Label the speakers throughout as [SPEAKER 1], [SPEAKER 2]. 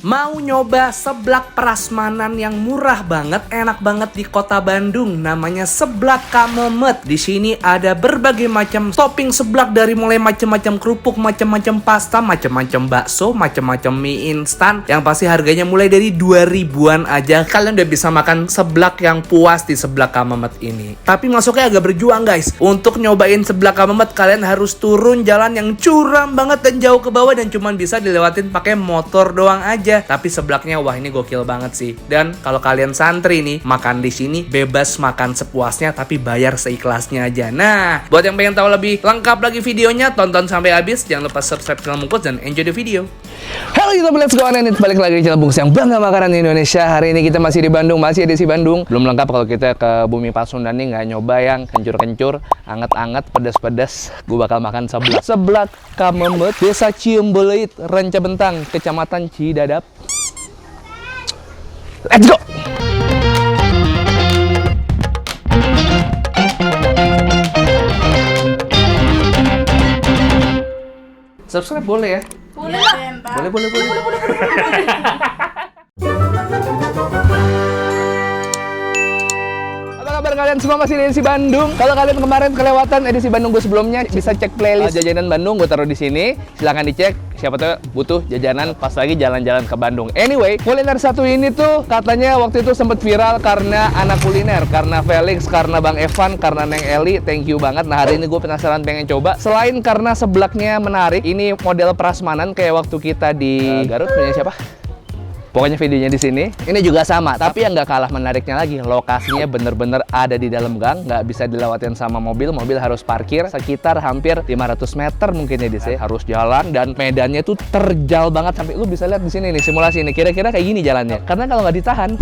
[SPEAKER 1] Mau nyoba seblak prasmanan yang murah banget, enak banget di kota Bandung, namanya seblak Kamemet. Di sini ada berbagai macam topping seblak dari mulai macam-macam kerupuk, macam-macam pasta, macam-macam bakso, macam-macam mie instan. Yang pasti harganya mulai dari 2000-an aja. Kalian udah bisa makan seblak yang puas di seblak Kamemet ini. Tapi masuknya agak berjuang guys. Untuk nyobain seblak Kamemet kalian harus turun jalan yang curam banget dan jauh ke bawah dan cuman bisa dilewatin pakai motor doang aja. Tapi seblaknya wah ini gokil banget sih. Dan kalau kalian santri nih, makan di sini bebas makan sepuasnya tapi bayar seikhlasnya aja. Nah, buat yang pengen tahu lebih lengkap lagi videonya, tonton sampai habis. Jangan lupa subscribe channel Mungkus dan enjoy the video.
[SPEAKER 2] Halo YouTube, let's go on, balik lagi di channel Bungkus yang bangga makanan Indonesia. Hari ini kita masih di Bandung, masih edisi Bandung. Belum lengkap kalau kita ke Bumi Pasundan nih nggak nyoba yang kencur-kencur, anget-anget, pedas-pedas. Gue bakal makan seblak. Seblak Kamemet, Desa Ciumbeleit, Ranca Bentang, Kecamatan Cidadap. Let's go! Subscribe boleh ya?
[SPEAKER 3] Boleh.
[SPEAKER 2] Boleh. Apa kabar kalian semua, masih di edisi Bandung? Kalau kalian kemarin kelewatan edisi Bandung gue sebelumnya, bisa cek playlist jajanan Bandung, gue taruh di sini. Silahkan dicek. Siapa tahu butuh jajanan pas lagi jalan-jalan ke Bandung. Anyway, kuliner satu ini tuh katanya waktu itu sempat viral karena anak kuliner, karena Felix, karena Bang Evan, karena Neng Eli. Thank you banget. Nah, hari ini gue penasaran pengen coba. Selain karena seblaknya menarik, ini model prasmanan kayak waktu kita di Garut, punya siapa? Pokoknya videonya di sini. Ini juga sama, tapi yang nggak kalah menariknya lagi, lokasinya bener-bener ada di dalam gang, nggak bisa dilewatin sama mobil. Mobil harus parkir sekitar hampir 500 meter mungkin ya di sini. Harus jalan dan medannya tuh terjal banget sampai lu bisa lihat di sini nih simulasi ini. Kira-kira kayak gini jalannya. Karena kalau nggak ditahan,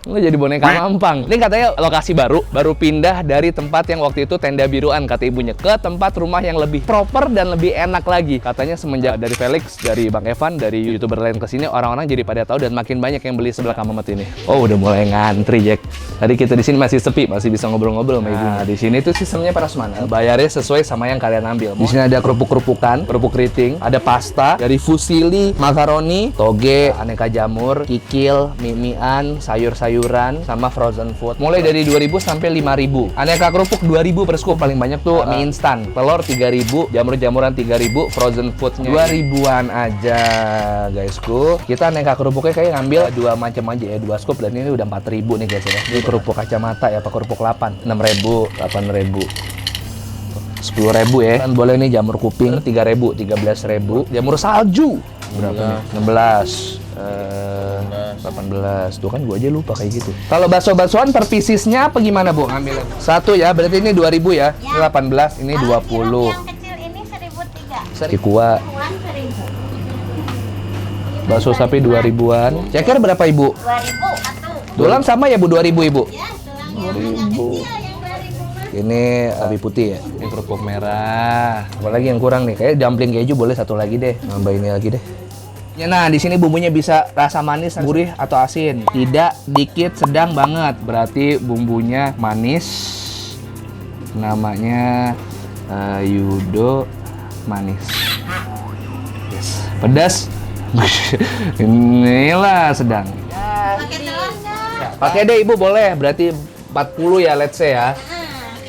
[SPEAKER 2] lu jadi boneka mampang. Ini katanya lokasi baru pindah dari tempat yang waktu itu tenda biruan kata ibunya ke tempat rumah yang lebih proper dan lebih enak lagi. Katanya semenjak dari Felix, dari Bang Evan, dari YouTuber lain kesini, orang-orang jadi pada tahu dan makin banyak yang beli sebelah Kamemet ini. Oh, udah mulai ngantri, Jack. Tadi kita di sini masih sepi, masih bisa ngobrol-ngobrol sama ibunya. Di sini tuh sistemnya prasmanan. Bayarnya sesuai sama yang kalian ambil. Di sini ada kerupuk-kerupukan, kerupuk keriting, ada pasta dari fusili, makaroni, toge, aneka jamur, kikil, mie-mian, sayur-sayuran, sama frozen food. Mulai dari 2000 sampai 5000. Aneka kerupuk 2000 per scoop. Paling banyak tuh mie instan. Telur 3000, jamur-jamuran 3000, frozen foodnya 2000-an aja, guysku. Kita aneka kerupuknya kayak ngambil dua macam aja ya, 2 scoop, dan ini udah 4000 nih guys ya. Ini kerupuk kacamata ya, apa kerupuk 8, 6000, 8000. 10.000 ya. Dan boleh nih jamur kuping 3.000, 13.000. Jamur salju berapa nih? 16. 18. Tuh kan gua aja lupa kayak gitu. Kalau bakso-baksoan per piecesnya apa gimana, Bu? Ngambilnya. Satu ya, berarti ini 2000 ya. Ini 18, ini 20.
[SPEAKER 3] Yang kecil ini 1.003.
[SPEAKER 2] Cikua.
[SPEAKER 3] Tuan 1.000.
[SPEAKER 2] Bakso sapi 2000-an. Ceker berapa, Ibu?
[SPEAKER 3] 2.000 satu.
[SPEAKER 2] Dolang sama ya, Bu? 2000, Ibu?
[SPEAKER 3] Ya, tulang yang kecil yang 2.000.
[SPEAKER 2] Ini sapi putih ya. Ini kerupuk merah. Apalagi yang kurang nih? Kayak dumpling keju boleh satu lagi deh. Nambah ini lagi deh. Ya, nah, di sini bumbunya bisa rasa manis, gurih, atau asin. Tidak, dikit, sedang banget. Berarti bumbunya manis. Namanya Yudo manis. Yes. Pedas. Inilah sedang.
[SPEAKER 3] Pakai telur nggak?
[SPEAKER 2] Pakai deh, Ibu, boleh. Berarti 40 ya, let's say ya.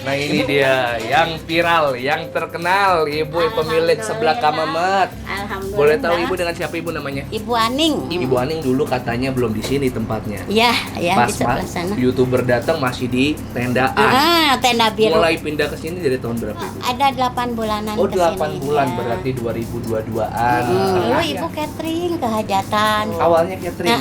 [SPEAKER 2] Nah, ini dia yang viral, yang terkenal, Ibu pemilik seblak Kamemet.
[SPEAKER 3] Alhamdulillah.
[SPEAKER 2] Boleh tahu Ibu dengan siapa Ibu namanya?
[SPEAKER 3] Ibu Aning.
[SPEAKER 2] Ibu Aning dulu katanya belum di sini tempatnya.
[SPEAKER 3] Ya,
[SPEAKER 2] Pas
[SPEAKER 3] di sebelah sana.
[SPEAKER 2] YouTuber datang masih di tendaan.
[SPEAKER 3] Tenda biru.
[SPEAKER 2] Mulai pindah ke sini dari tahun berapa Ibu?
[SPEAKER 3] Ada 8 bulanan
[SPEAKER 2] Oh,
[SPEAKER 3] kesini.
[SPEAKER 2] 8 bulan,
[SPEAKER 3] Ya.
[SPEAKER 2] berarti 2022-an.
[SPEAKER 3] Dulu Ibu catering ke hajatan.
[SPEAKER 2] Awalnya catering.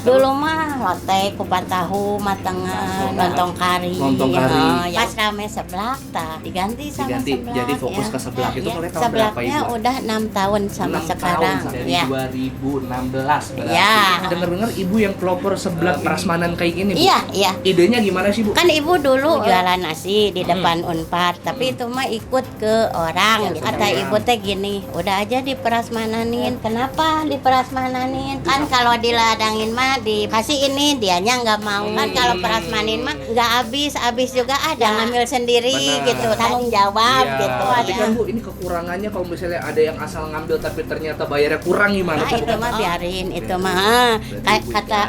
[SPEAKER 3] Dulu mah lotek, kupat tahu, matengan, lontong kari.
[SPEAKER 2] Lontong kari.
[SPEAKER 3] Pas rame seblak, diganti sama
[SPEAKER 2] Diganti,
[SPEAKER 3] seblak.
[SPEAKER 2] jadi fokus ke seblak. Itu mulai tahun berapa,
[SPEAKER 3] Seblaknya
[SPEAKER 2] Ibu?
[SPEAKER 3] udah 6 tahun sama
[SPEAKER 2] 6
[SPEAKER 3] sekarang.
[SPEAKER 2] tahun, dari
[SPEAKER 3] Ya.
[SPEAKER 2] 2016 berarti.
[SPEAKER 3] Ya.
[SPEAKER 2] Dengar-dengar Ibu yang pelopor seblak prasmanan kayak gini, Bu.
[SPEAKER 3] Iya, iya.
[SPEAKER 2] Idenya gimana sih, Bu?
[SPEAKER 3] Kan Ibu dulu jualan nasi di depan Unpad, tapi itu mah ikut ke orang. Kata Ibu teh gini, udah aja diperasmananin. Kenapa diperasmananin? Kan kalau diladangin mah dikasih ini, dianya nggak mau. Kan kalau perasmanin mah nggak habis juga ada. Jangan ngambil sendiri
[SPEAKER 1] Benar.
[SPEAKER 3] gitu, tanggung jawab
[SPEAKER 1] Iya,
[SPEAKER 3] gitu.
[SPEAKER 1] tapi kan Bu, ini kekurangannya kalau misalnya ada yang asal ngambil tapi ternyata bayarnya kurang gimana
[SPEAKER 3] Nah,
[SPEAKER 1] tuh?
[SPEAKER 3] itu mah biarin, itu mah kayak kata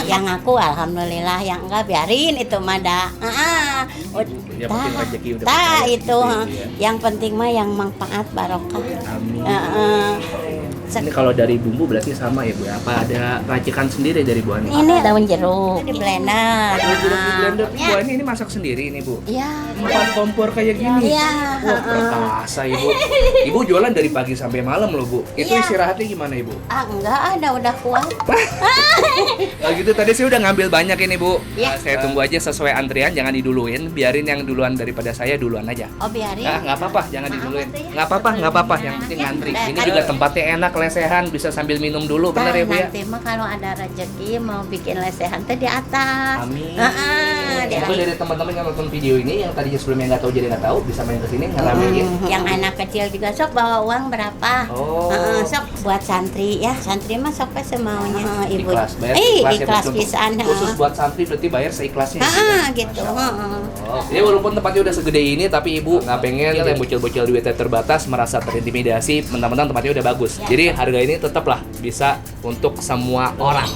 [SPEAKER 3] yang aku alhamdulillah, yang enggak biarin itu mah dah.
[SPEAKER 1] Yang penting rezeki udah
[SPEAKER 3] Tah
[SPEAKER 1] percaya
[SPEAKER 3] itu,
[SPEAKER 1] gitu ya, Bu, ya.
[SPEAKER 3] yang penting mah yang manfaat barokah.
[SPEAKER 1] Amin.
[SPEAKER 3] Sek-
[SPEAKER 1] Ini kalau dari bumbu berarti sama ya Bu ya? Apa ada racikan sendiri dari Bu Ani?
[SPEAKER 3] Ini daun jeruk di blender.
[SPEAKER 1] Jeruk di blender.
[SPEAKER 3] Ya.
[SPEAKER 1] Bu Ani ini masak sendiri ini Bu?
[SPEAKER 3] Iya.
[SPEAKER 1] 4 kompor kayak gini?
[SPEAKER 3] Iya.
[SPEAKER 1] Wah, perkasa Ibu. Ibu jualan dari pagi sampai malam loh Bu. Itu
[SPEAKER 3] Iya.
[SPEAKER 1] istirahatnya gimana Ibu?
[SPEAKER 3] Enggak ada, udah kuat.
[SPEAKER 1] Kalau gitu tadi saya udah ngambil banyak ini Bu.
[SPEAKER 3] Iya.
[SPEAKER 1] Saya tunggu aja sesuai antrian, jangan diduluin. Biarin yang duluan daripada saya duluan aja.
[SPEAKER 3] Oh biarin.
[SPEAKER 1] Nah, nggak apa-apa, jangan diduluin. Nggak apa-apa. Yang penting ngantri. Ini juga tempatnya enak, lesehan, bisa sambil minum dulu, bener ya Bu ya?
[SPEAKER 3] Nanti mah kalau ada rezeki mau bikin lesehan teh di atas.
[SPEAKER 1] Amin.
[SPEAKER 3] Di
[SPEAKER 1] Semoga dari teman-teman yang nonton video ini, yang tadinya sebelumnya nggak tahu jadi nggak tahu, bisa main ke sini ngeramein.
[SPEAKER 3] Yang anak kecil juga sok bawa uang berapa?
[SPEAKER 1] Oh.
[SPEAKER 3] Sok buat santri ya. Santri mah sok semaunya. Ibu.
[SPEAKER 1] Ikhlas, bayar ikhlas ya,
[SPEAKER 3] ikhlas
[SPEAKER 1] betul.
[SPEAKER 3] pisan.
[SPEAKER 1] Khusus buat santri berarti bayar seikhlasnya.
[SPEAKER 3] Gitu.
[SPEAKER 1] Oh, ya walaupun tempatnya udah segede ini, tapi ibu nggak pengen yang bocil-bocil duitnya terbatas merasa terintimidasi, mentang-mentang tempatnya udah bagus. Jadi harga ini tetaplah bisa untuk semua orang.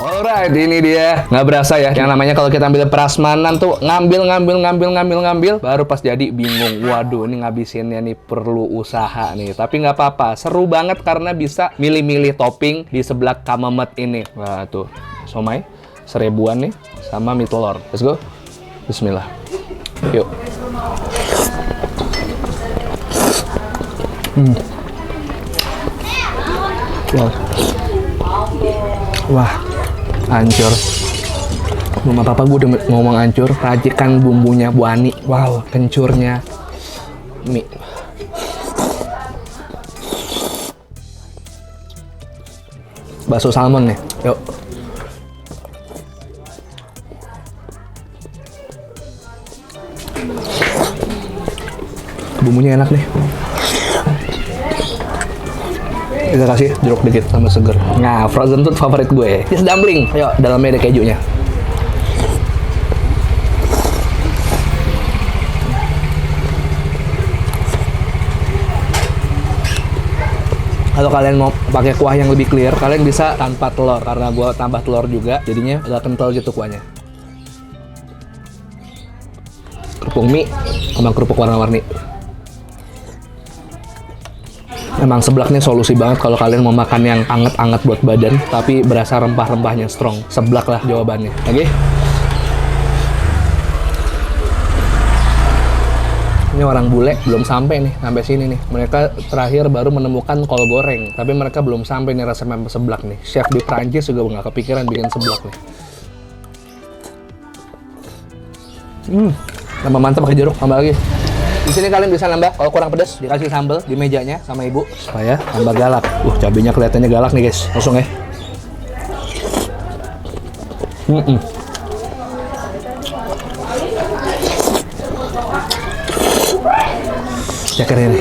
[SPEAKER 1] Alright, ini dia. Nggak berasa ya. Yang namanya kalau kita ambil prasmanan tuh ngambil, baru pas jadi bingung. Waduh, ini ngabisinnya nih perlu usaha nih. Tapi nggak apa-apa. Seru banget karena bisa milih-milih topping di sebelah Kamamet ini. Wah, tuh. Somai 1000-an nih sama mie telur. Let's go. Bismillah. Yuk. Wow. Wah, hancur. Mama papa gue udah ngomong hancur. Racikan bumbunya Bu Ani. Wow, kencurnya mie. Bakso salmon nih. Yuk. Bumbunya enak nih. Kita kasih jeruk dikit sama seger. Nah, frozen food favorit gue. Cheese dumpling. Ayo, dalamnya ada kejunya. Kalau kalian mau pakai kuah yang lebih clear, kalian bisa tanpa telur. Karena gue tambah telur juga, jadinya agak kental gitu kuahnya. Kerupuk mie sama kerupuk warna-warni. Emang seblak nih solusi banget kalau kalian mau makan yang anget-anget buat badan, tapi berasa rempah-rempahnya strong. Seblak lah jawabannya. Oke? Ini orang bule belum sampai nih, sampai sini nih. Mereka terakhir baru menemukan kol goreng, tapi mereka belum sampai nih resep seblak nih. Chef di Prancis juga nggak kepikiran bikin seblak nih. Tambah mantap pakai jeruk, tambah lagi. Di sini kalian bisa nambah, kalau kurang pedas dikasih sambal di mejanya sama ibu supaya tambah galak. Cabenya kelihatannya galak nih guys, langsung ya. Ceker ini.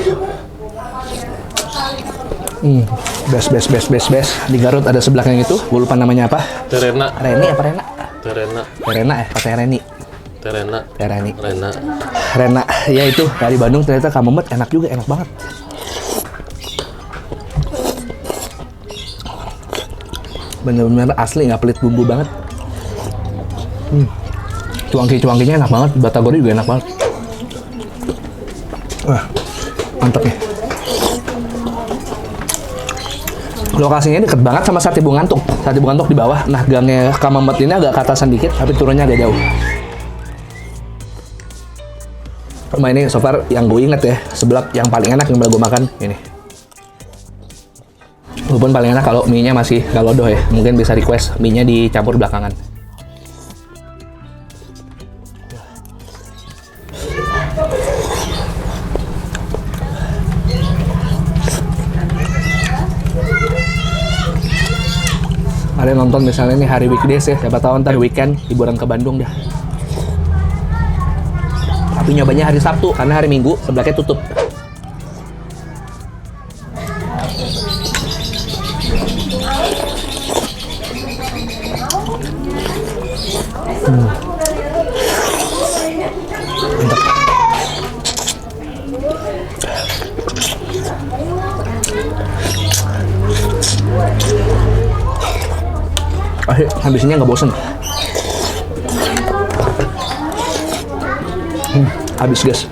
[SPEAKER 1] Best. Di Garut ada seblak yang itu, gue lupa namanya apa.
[SPEAKER 4] Terena.
[SPEAKER 1] Reni apa Rena?
[SPEAKER 4] Terena.
[SPEAKER 1] Rena ya, kata Reni.
[SPEAKER 4] Terena.
[SPEAKER 1] Reni.
[SPEAKER 4] Rena.
[SPEAKER 1] Ya itu dari Bandung ternyata Kamamet enak juga, enak banget. Bener-bener asli, nggak pelit bumbu banget. Cuangki-cuangkinya enak banget, batagori juga enak banget. Wah, mantep nih. Lokasinya deket banget sama Sate Bungantuk. Sate Bungantuk di bawah. Nah, gangnya Kamamet ini agak ke atasan dikit, tapi turunnya agak jauh.
[SPEAKER 2] Rumah ini so far yang gue inget ya, seblak yang paling enak yang gue makan ini. Walaupun paling enak kalau mie-nya masih galodoh ya. Mungkin bisa request mie-nya dicampur belakangan. Ada yang nonton misalnya ini hari weekdays ya, siapa tahu ntar weekend liburan ke Bandung dah. Tapi nyobanya hari Sabtu, karena hari Minggu seblaknya tutup. Mantap. Habisnya nggak bosen. Habis guys.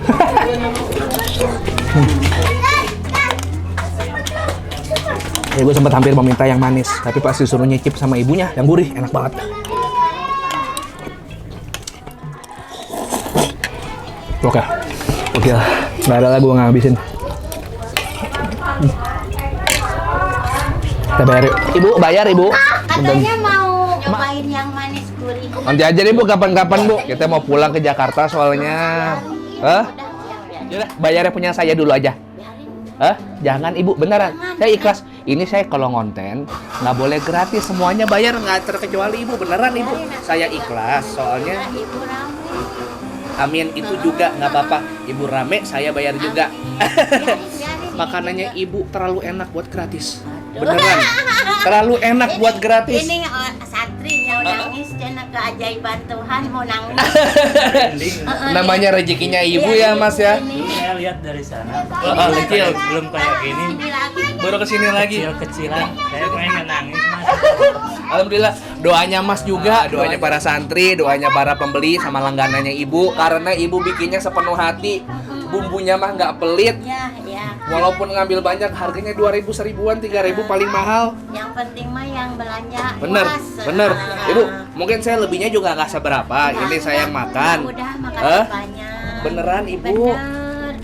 [SPEAKER 2] Ya gue sempat hampir meminta yang manis, tapi pas disuruh nyicip sama ibunya yang gurih, enak banget. Oke lah, nggak ada lah gue nggak habisin. Kita bayar yuk. Ibu, bayar ibu.
[SPEAKER 3] Katanya mau nyobain yang manis gurih.
[SPEAKER 2] Nanti aja deh bu, kapan-kapan bu. Kita mau pulang ke Jakarta soalnya. Hah? Yaudah, bayarnya punya saya dulu aja. Hah? Jangan ibu, beneran. Saya ikhlas. Ini saya kalau ngonten nggak boleh gratis, semuanya bayar, nggak terkecuali ibu, beneran ibu. Saya ikhlas soalnya.
[SPEAKER 3] Ibu Rame.
[SPEAKER 2] Amin, itu juga nggak apa-apa. Ibu rame, saya bayar juga.
[SPEAKER 3] Biarin,
[SPEAKER 2] Makanannya ibu terlalu enak buat gratis. Beneran. Terlalu enak buat gratis.
[SPEAKER 3] Ini santrinya nangis, karena keajaiban Tuhan mau nangis.
[SPEAKER 2] Namanya rezekinya ibu ya mas ya.
[SPEAKER 5] Saya lihat dari sana.
[SPEAKER 2] Kecil.
[SPEAKER 5] Belum kayak gini.
[SPEAKER 2] Baru kesini lagi.
[SPEAKER 5] Kecil-kecilan. Saya pengen nangis mas.
[SPEAKER 2] Alhamdulillah, doanya mas juga, doanya para santri, doanya para pembeli sama langganannya ibu. Karena ibu bikinnya sepenuh hati, bumbunya mah nggak pelit.
[SPEAKER 3] Ya, ya.
[SPEAKER 2] Walaupun ngambil banyak, harganya 2.000, 1.000-an, 3.000 paling mahal.
[SPEAKER 3] Yang penting mah yang belanja.
[SPEAKER 2] Bener,
[SPEAKER 3] puas.
[SPEAKER 2] bener. Ibu, mungkin saya lebihnya juga nggak seberapa. Ini saya yang makan.
[SPEAKER 3] Udah makan
[SPEAKER 2] Hah?
[SPEAKER 3] banyak.
[SPEAKER 2] Beneran ibu?
[SPEAKER 3] Bener.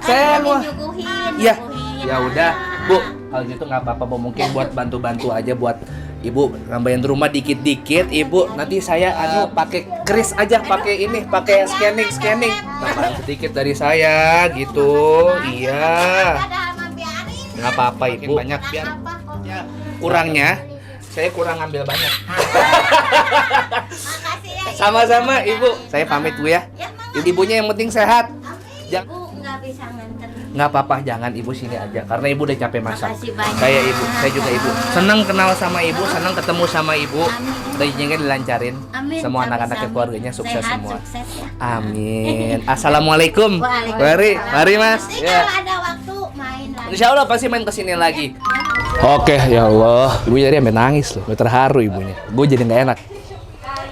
[SPEAKER 2] Saya mau.
[SPEAKER 3] Nyuguhin,
[SPEAKER 2] Iya.
[SPEAKER 3] nyuguhin.
[SPEAKER 2] Ya udah, Bu. Kalau gitu nggak apa-apa, Bu. Mungkin buat bantu-bantu aja buat Ibu nambahin rumah dikit-dikit, Ibu. Nanti saya pakai kris aja, pakai ini, pakai scanning. Tambahan sedikit dari saya gitu. Iya.
[SPEAKER 3] Ada sama biarin.
[SPEAKER 2] Nggak apa-apa, Ibu. Banyak
[SPEAKER 3] Nggak
[SPEAKER 2] biar
[SPEAKER 3] apa kok.
[SPEAKER 2] ya, kurangnya saya kurang ngambil banyak.
[SPEAKER 3] Makasih ya.
[SPEAKER 2] Sama-sama, Ibu. Saya pamit, Bu ya.
[SPEAKER 3] Ya, Mama.
[SPEAKER 2] Ibunya yang penting sehat. Jangan
[SPEAKER 3] Ibu nggak bisa nganter.
[SPEAKER 2] nggak apa-apa, jangan ibu sini aja karena ibu udah capek masak.
[SPEAKER 3] Makasih banyak.
[SPEAKER 2] Kayak ibu, saya juga ibu. Senang kenal sama ibu, senang ketemu sama ibu.
[SPEAKER 3] Amin.
[SPEAKER 2] Rezekinya dilancarin.
[SPEAKER 3] Amin.
[SPEAKER 2] Semua anak-anak
[SPEAKER 3] Sama-sama.
[SPEAKER 2] keluarganya sukses
[SPEAKER 3] Sehat,
[SPEAKER 2] semua.
[SPEAKER 3] Sukses ya.
[SPEAKER 2] Amin. Assalamualaikum.
[SPEAKER 3] Waalaikumsalam.
[SPEAKER 2] Mari mas.
[SPEAKER 3] Nanti
[SPEAKER 2] Ya.
[SPEAKER 3] kalau ada waktu main lagi.
[SPEAKER 2] Insya Allah pasti main kesini lagi. Oke, ya Allah. Ibu jadi sampai nangis loh, terharu ibunya. Gue jadi nggak enak.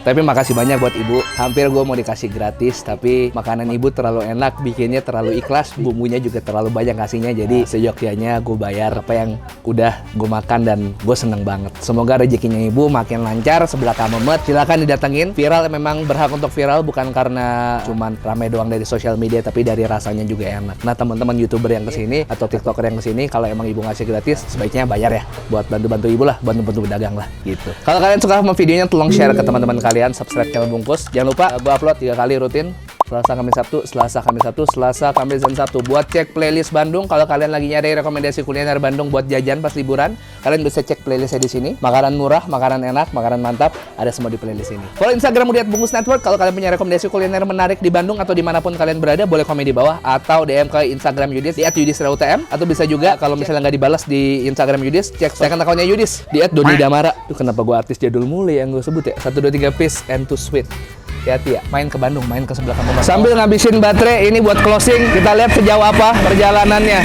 [SPEAKER 2] Tapi makasih banyak buat ibu. Hampir gue mau dikasih gratis, tapi makanan ibu terlalu enak, bikinnya terlalu ikhlas, bumbunya juga terlalu banyak kasihnya. Jadi seyogyanya gue bayar apa yang udah gue makan dan gue seneng banget. Semoga rezekinya ibu makin lancar, sebelah Kamemet. Silakan didatengin. Viral memang berhak untuk viral, bukan karena cuman ramai doang dari sosial media, tapi dari rasanya juga enak. Nah teman-teman YouTuber yang kesini atau TikToker yang kesini, kalau emang ibu ngasih gratis, sebaiknya bayar ya, buat bantu-bantu ibu lah, bantu-bantu berdagang lah, gitu. Kalau kalian suka sama videonya, tolong share ke teman-teman kalian, subscribe channel Bungkus. Jangan lupa gue upload 3 kali rutin. Selasa, Kamis, Sabtu, Selasa, Kamis, Sabtu, Selasa, Kamis, dan Sabtu. Buat cek playlist Bandung, kalau kalian lagi nyari rekomendasi kuliner Bandung buat jajan pas liburan, kalian bisa cek playlistnya di sini. Makanan murah, makanan enak, makanan mantap, ada semua di playlist ini. Follow Instagram Mudiat Bungkus Network. Kalau kalian punya rekomendasi kuliner menarik di Bandung atau dimanapun kalian berada, boleh komen di bawah atau DM ke Instagram Yudis di @yudisrautm. Atau bisa juga kalau misalnya nggak dibalas di Instagram Yudis, cek second account-nya Yudis di @donidamara. Tuh kenapa gue artis jadul mulu yang gue sebut ya? 1, 2, 3 peace and to sweet. Hati-hati ya, main ke Bandung, main ke sebelah kamu. Sambil ngabisin baterai, ini buat closing, kita lihat sejauh apa perjalanannya.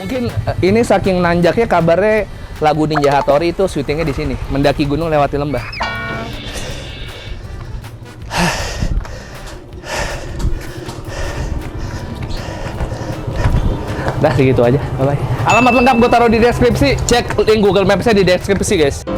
[SPEAKER 2] Mungkin ini saking nanjaknya, kabarnya lagu Ninja Hattori itu syutingnya di sini, mendaki gunung lewati lembah. Dah segitu aja. Bye bye. Alamat lengkap gue taruh di deskripsi. Cek link Google Maps-nya di deskripsi guys.